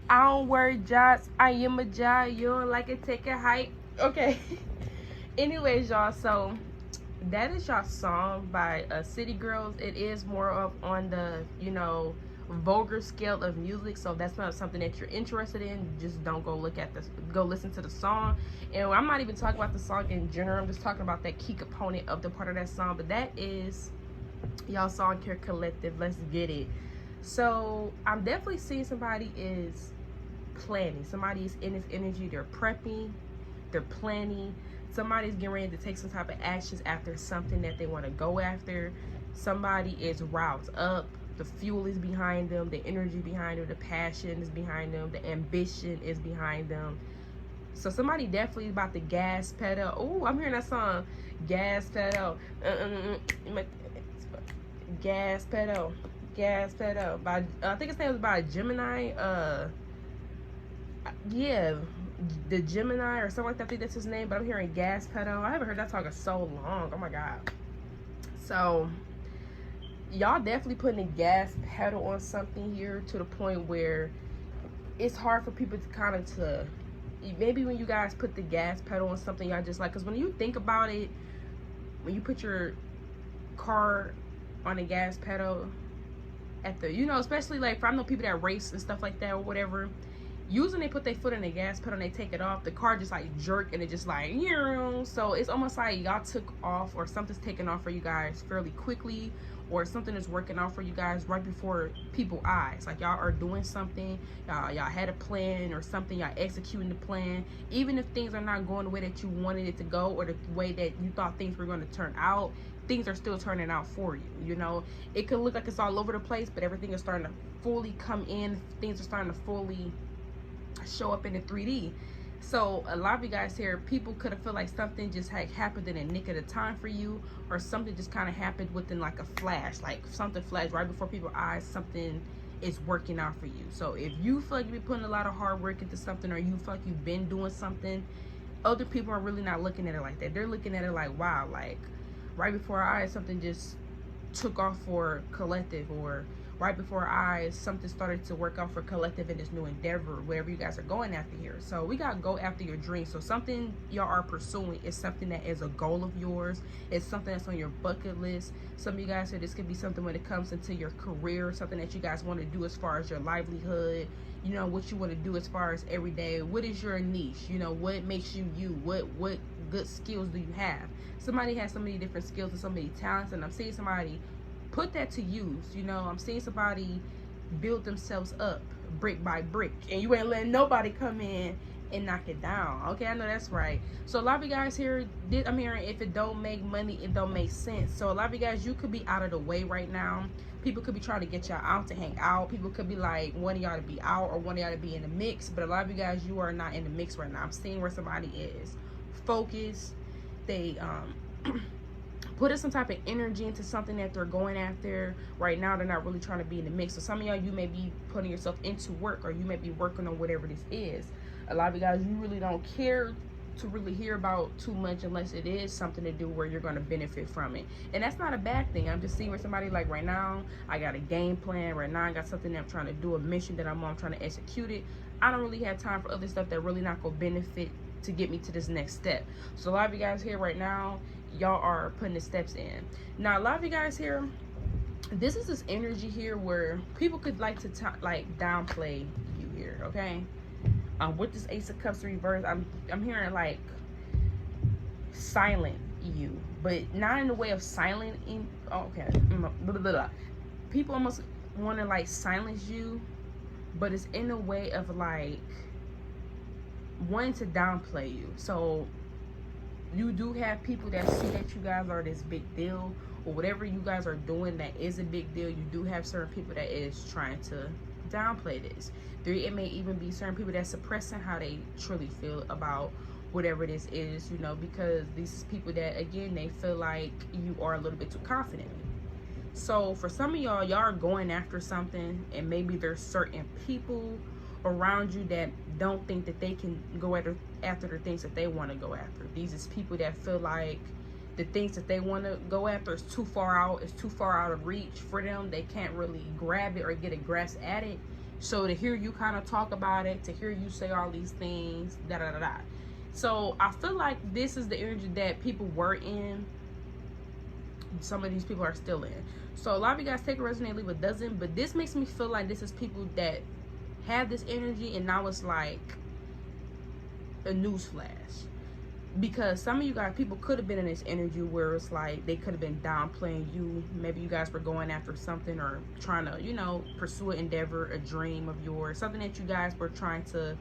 I don't wear jobs. I am a job. You don't like it, take a hike. Okay. Anyways, y'all, so that is y'all song by City Girls. It is more of on the, vulgar scale of music. So if that's not something that you're interested in, just don't go look at this. Go listen to the song. And I'm not even talking about the song in general. I'm just talking about that key component of the part of that song. But that is y'all song here, Collective. Let's get it. So I'm definitely seeing somebody is planning. Somebody is in this energy. They're prepping. They're planning. Somebody's getting ready to take some type of actions after something that they want to go after. Somebody is roused up. The fuel is behind them. The energy behind them. The passion is behind them. The ambition is behind them. So somebody definitely about the gas pedal. Oh, I'm hearing that song. Gas pedal. Gas pedal. Gas pedal. By I think his name was by Gemini. Yeah, the Gemini or something like that. I think that's his name. But I'm hearing gas pedal. I haven't heard that song in so long. Oh my god. So y'all definitely putting a gas pedal on something here to the point where it's hard for people to kind of maybe when you guys put the gas pedal on something, y'all just like, because when you think about it, when you put your car on a gas pedal at the, especially like for I know people that race and stuff like that or whatever, usually they put their foot in the gas pedal and they take it off, the car just like jerk and it just like, so it's almost like y'all took off or something's taken off for you guys fairly quickly, or something is working out for you guys right before people's eyes. Like y'all are doing something, y'all had a plan or something, y'all executing the plan. Even if things are not going the way that you wanted it to go or the way that you thought things were going to turn out, things are still turning out for you. It could look like it's all over the place, but everything is starting to fully come in. Things are starting to fully show up in the 3D. So a lot of you guys here, people could have felt like something just had happened in a nick of the time for you, or something just kind of happened within like a flash, like something flashed right before people's eyes, something is working out for you. So if you feel like you've been putting a lot of hard work into something, or you feel like you've been doing something, other people are really not looking at it like that. They're looking at it like, wow, like right before our eyes something just took off for Collective, or right before our eyes something started to work out for Collective in this new endeavor, wherever you guys are going after here. So we gotta go after your dreams. So something y'all are pursuing is something that is a goal of yours. It's something that's on your bucket list. Some of you guys said this could be something when it comes into your career, something that you guys want to do as far as your livelihood, what you want to do as far as every day. What is your niche? What makes you you? What good skills do you have? Somebody has so many different skills and so many talents, and I'm seeing somebody put that to use. I'm seeing somebody build themselves up brick by brick, and you ain't letting nobody come in and knock it down. Okay, I know that's right. So a lot of you guys here, I'm hearing if it don't make money, it don't make sense. So a lot of you guys, you could be out of the way right now. People could be trying to get y'all out to hang out. People could be like wanting y'all to be out or wanting y'all to be in the mix. But a lot of you guys, you are not in the mix right now. I'm seeing where somebody is focused. They putting some type of energy into something that they're going after right now. They're not really trying to be in the mix. So some of y'all, you may be putting yourself into work, or you may be working on whatever this is. A lot of you guys, you really don't care to really hear about too much unless it is something to do where you're going to benefit from it. And that's not a bad thing. I'm just seeing where somebody like right now, I got a game plan. Right now I got something that I'm trying to do, a mission that I'm on, trying to execute it. I don't really have time for other stuff that really not going to benefit to get me to this next step. So a lot of you guys here right now, y'all are putting the steps in. Now a lot of you guys here, this is this energy here where people could like to downplay you here. Okay, with this Ace of Cups reverse, I'm hearing like silent you, but not in the way of silent in, okay, blah, blah, blah. People almost want to like silence you, but it's in a way of like wanting to downplay you. So you do have people that see that you guys are this big deal, or whatever you guys are doing that is a big deal. You do have certain people that is trying to downplay this. It may even be certain people that's suppressing how they truly feel about whatever this is, because these people that, again, they feel like you are a little bit too confident. So for some of y'all are going after something, and maybe there's certain people around you that don't think that they can go after the things that they want to go after. These is people that feel like the things that they want to go after is too far out, it's too far out of reach for them. They can't really grab it or get a grasp at it. So to hear you kind of talk about it, to hear you say all these things, da da da da. So I feel like this is the energy that people were in. Some of these people are still in. So a lot of you guys take a resonate, leave a dozen. But this makes me feel like this is people that have this energy, and now it's like a newsflash. Because some of you guys, people could have been in this energy where it's like they could have been downplaying you. Maybe you guys were going after something or trying to, you know, pursue an endeavor, a dream of yours, something that you guys were trying to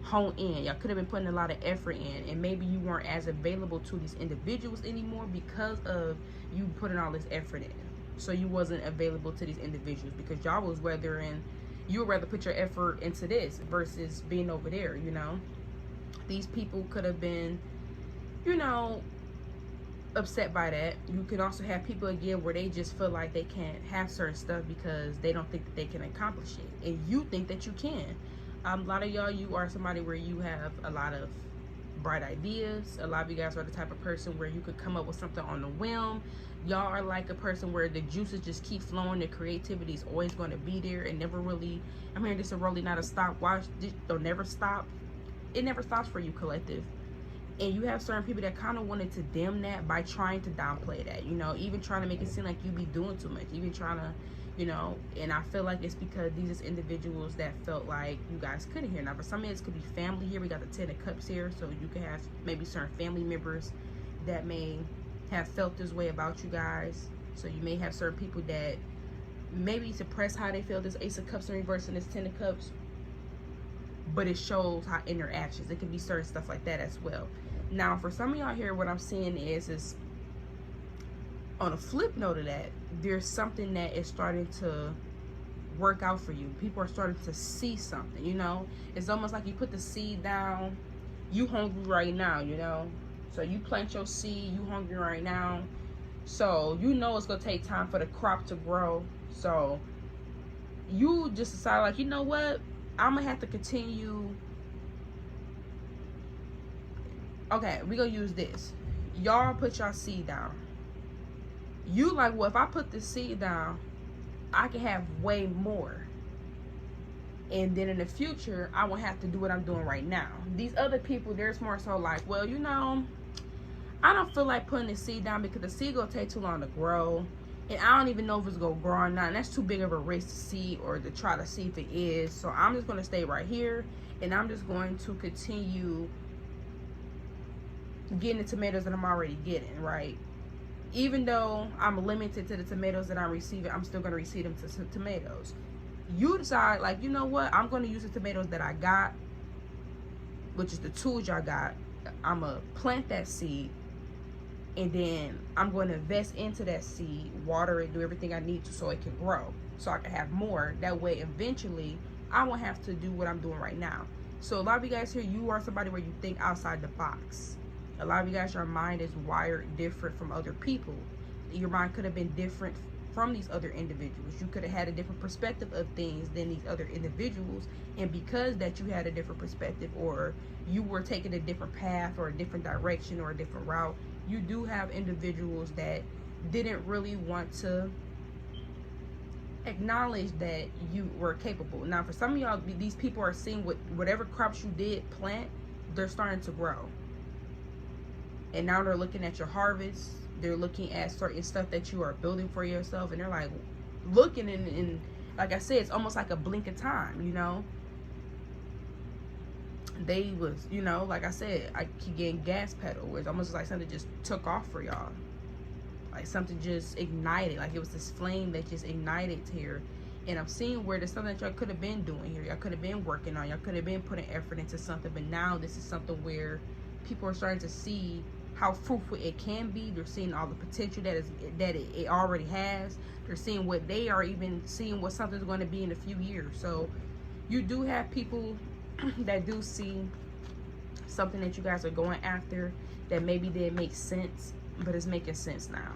hone in. Y'all could have been putting a lot of effort in, and maybe you weren't as available to these individuals anymore because of you putting all this effort in. So you wasn't available to these individuals because y'all was you would rather put your effort into this versus being over there, you know. These people could have been, you know, upset by that. You could also have people again where they just feel like they can't have certain stuff because they don't think that they can accomplish it, and you think that you can. A lot of y'all, you are somebody where you have a lot of bright ideas. A lot of you guys are the type of person where you could come up with something on the whim. Y'all are like a person where the juices just keep flowing. The creativity is always going to be there and never really, I'm hearing this is really not a stopwatch. They'll never stop. It never stops for you, collective. And you have certain people that kind of wanted to dim that by trying to downplay that, you know, even trying to make it seem like you be doing too much, even trying to, you know. And I feel like it's because these are individuals that felt like you guys couldn't hear. Now for some of it could be family here. We got the 10 of Cups here, so you can have maybe certain family members that may have felt this way about you guys. So you may have certain people that maybe suppress how they feel. This Ace of Cups in reverse and this 10 of Cups, but it shows how in their actions. It can be certain stuff like that as well. Now for some of y'all here, what I'm seeing is on a flip note of that, there's something that is starting to work out for you. People are starting to see something, you know. It's almost like you put the seed down. You hungry right now, you know. So you plant your seed, you hungry right now. So you know it's gonna take time for the crop to grow. So you just decide like, you know what, I'm gonna have to continue. Okay, we're gonna use this. Y'all put your seed down. You like, well, if I put this seed down, I can have way more. And then in the future, I won't have to do what I'm doing right now. These other people, there's more so like, well, you know, I don't feel like putting the seed down because the seed gonna take too long to grow. And I don't even know if it's gonna grow or not. And that's too big of a risk to see or to try to see if it is. So I'm just gonna stay right here. And I'm just going to continue getting the tomatoes that I'm already getting, right? Even though I'm limited to the tomatoes that I'm receiving, I'm still going to receive them to some tomatoes. You decide, like, you know what, I'm going to use the tomatoes that I got, which is the tools y'all got. I'm going to plant that seed, and then I'm going to invest into that seed, water it, do everything I need to so it can grow, so I can have more. That way, eventually, I won't have to do what I'm doing right now. So a lot of you guys here, you are somebody where you think outside the box. A lot of you guys, your mind is wired different from other people. Your mind could have been different from these other individuals. You could have had a different perspective of things than these other individuals. And because that you had a different perspective, or you were taking a different path or a different direction or a different route, you do have individuals that didn't really want to acknowledge that you were capable. Now for some of y'all, these people are seeing whatever crops you did plant, they're starting to grow. And now they're looking at your harvest. They're looking at certain stuff that you are building for yourself. And they're like looking in like I said, it's almost like a blink of time, you know. They was, you know, like I said, I keep getting gas pedal, where it's almost like something just took off for y'all. Like something just ignited. Like it was this flame that just ignited here. And I'm seeing where there's something that y'all could have been doing here. Y'all could have been working on. Y'all could have been putting effort into something. But now this is something where people are starting to see how fruitful it can be. They're seeing all the potential that it already has. They're seeing what they are even seeing what something's going to be in a few years. So you do have people that do see something that you guys are going after that maybe didn't make sense, but it's making sense now.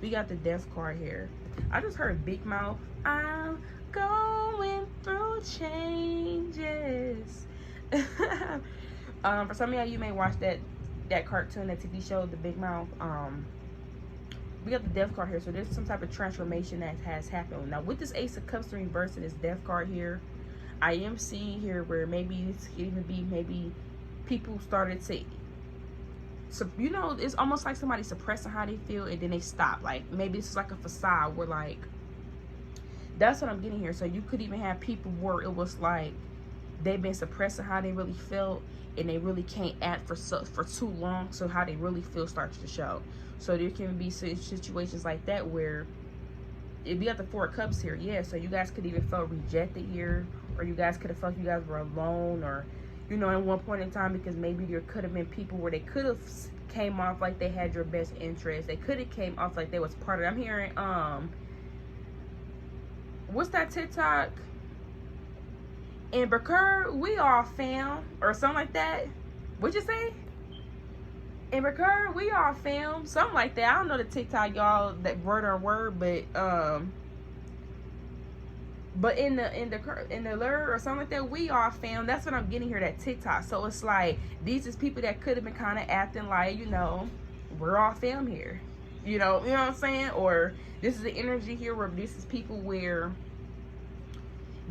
We got the Death card here. I just heard Big Mouth. I'm going through changes. For some of y'all, you may watch that cartoon, that TV show, The Big Mouth. We got the Death card here, so there's some type of transformation that has happened. Now with this Ace of Cups in reverse and this Death card here, I am seeing here where maybe this could even be, maybe people started to, so, you know, it's almost like somebody suppressing how they feel and then they stop. Like maybe this is like a facade where, like, that's what I'm getting here. So you could even have people where it was like they've been suppressing how they really felt and they really can't act for too long, so how they really feel starts to show. So there can be situations like that where it'd be at the Four of Cups here. Yeah, so you guys could even felt rejected here, or you guys could have felt you guys were alone, or, you know, at one point in time, because maybe there could have been people where they could have came off like they had your best interest. They could have came off like they was part of it. I'm hearing, what's that TikTok? In Bakur, we all fam, or something like that. What'd you say? In Bakur, we all fam, something like that. I don't know the TikTok, y'all, that word or word, but in the lure or something like that, we all fam. That's what I'm getting here, that TikTok. So it's like these is people that could have been kind of acting like, you know, we're all fam here. You know what I'm saying? Or this is the energy here where this is people where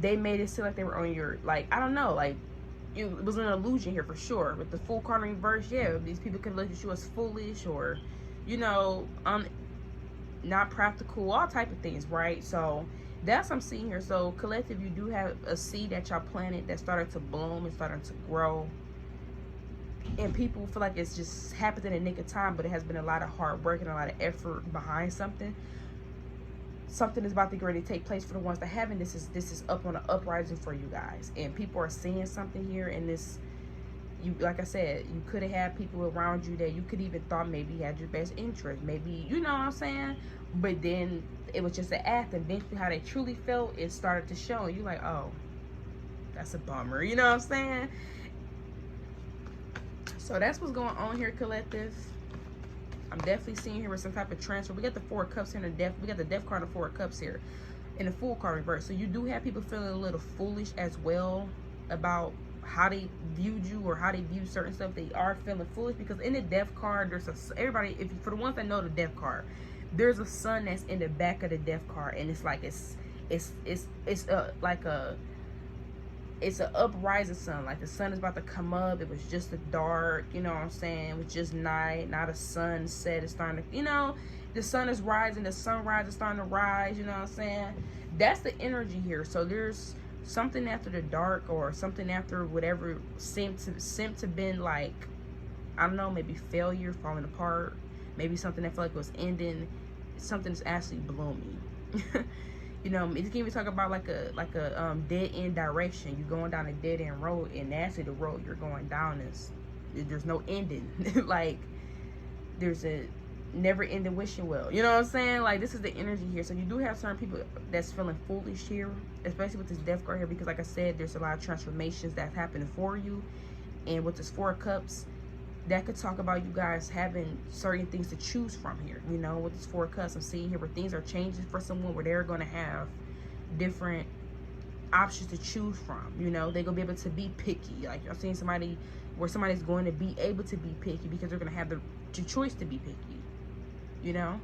they made it seem like they were on your, like, I don't know, like, it was an illusion here for sure. With the Fool card in reverse, yeah, these people could look at you as foolish or, you know, not practical, all type of things, right? So that's what I'm seeing here. So collective, you do have a seed that y'all planted that started to bloom and started to grow. And people feel like it's just happened in the nick of time, but it has been a lot of hard work and a lot of effort behind something. Something is about to get ready to take place for the ones that haven't. This is up on the uprising for you guys, and people are seeing something here. And this, you, like I said, you could have had people around you that you could even thought maybe had your best interest, maybe, you know what I'm saying, but then it was just an act. And eventually how they truly felt, it started to show, and you like, oh, that's a bummer, you know what I'm saying? So that's what's going on here, collective. I'm definitely seeing here with some type of transfer. We got the Four of Cups here in the Death. We got the Death card of Four of Cups here in the Fool card reverse. So you do have people feeling a little foolish as well about how they viewed you or how they view certain stuff. They are feeling foolish because in the Death card, there's a, everybody, if for the ones that know the Death card, there's a sun that's in the back of the Death card, and it's like it's an uprising sun, like the sun is about to come up. It was just a dark, you know what I'm saying, it was just night, not a sunset. It's starting to, you know, the sun is rising, the sunrise is starting to rise, you know what I'm saying? That's the energy here. So there's something after the dark, or something after whatever seemed to been like, I don't know, maybe failure, falling apart, maybe something that felt like it was ending, something's actually blooming. You know, it can even talk about like a dead end direction. You're going down a dead end road, and actually the road you're going down is, there's no ending. Like there's a never ending wishing well. You know what I'm saying? Like this is the energy here. So you do have certain people that's feeling foolish here, especially with this Death card here, because like I said, there's a lot of transformations that's happening for you. And with this Four of Cups, that could talk about you guys having certain things to choose from here. You know, with this Four of Cups, I'm seeing here where things are changing for someone, where they're going to have different options to choose from. You know, they're going to be able to be picky. Like I'm seeing somebody where somebody's going to be able to be picky because they're going to have the choice to be picky. You know,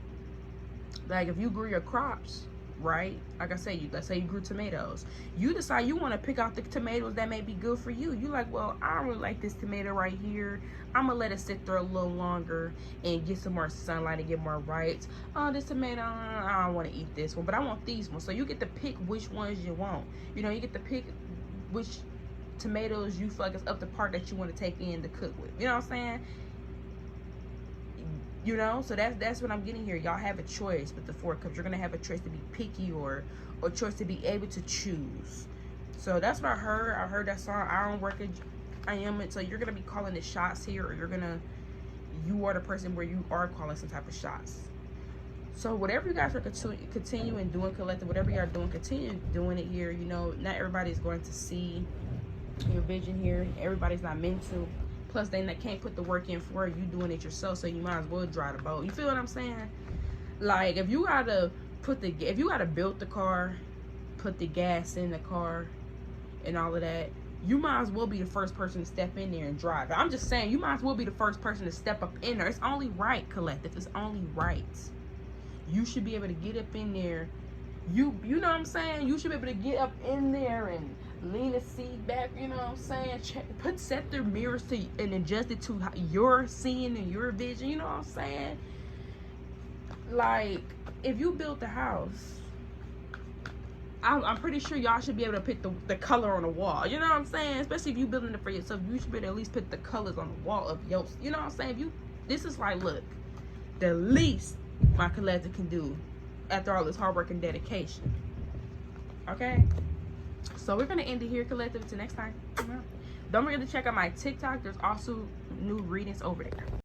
like if you grew your crops, right? Like I said, let's say you grew tomatoes. You decide you want to pick out the tomatoes that may be good for you. You like, well, I don't really like this tomato right here. I'm gonna let it sit there a little longer and get some more sunlight and get more rights. Oh, this tomato, I don't want to eat this one, but I want these ones. So you get to pick which ones you want. You know, you get to pick which tomatoes you feel like it's up to par that you want to take in to cook with. You know what I'm saying? You know, so that's what I'm getting here. Y'all have a choice with the Four of Cups. You're gonna have a choice to be picky, or choice to be able to choose. So that's what I heard. I heard that song, I don't work it, I am it. So you're gonna be calling the shots here, or you are the person where you are calling some type of shots. So whatever you guys are continuing doing, collective, whatever you are doing, continue doing it here. You know, not everybody's going to see your vision here. Everybody's not meant to. Plus, they can't put the work in for you doing it yourself, so you might as well dry the boat. You feel what I'm saying? Like, if you gotta build the car, put the gas in the car, and all of that, you might as well be the first person to step in there and drive. I'm just saying, you might as well be the first person to step up in there. It's only right, collective. It's only right. You should be able to get up in there. You know what I'm saying? You should be able to get up in there and lean the seat back, you know what I'm saying? Set the mirrors to and adjust it to your seeing and your vision, you know what I'm saying? Like, if you built the house, I'm pretty sure y'all should be able to pick the color on the wall, you know what I'm saying? Especially if you building it for yourself, you should be able to at least put the colors on the wall of yours, you know what I'm saying? This is like, look, the least my collective can do after all this hard work and dedication. Okay, so we're gonna end it here, collective. Until next time, don't forget to check out my TikTok. There's also new readings over there.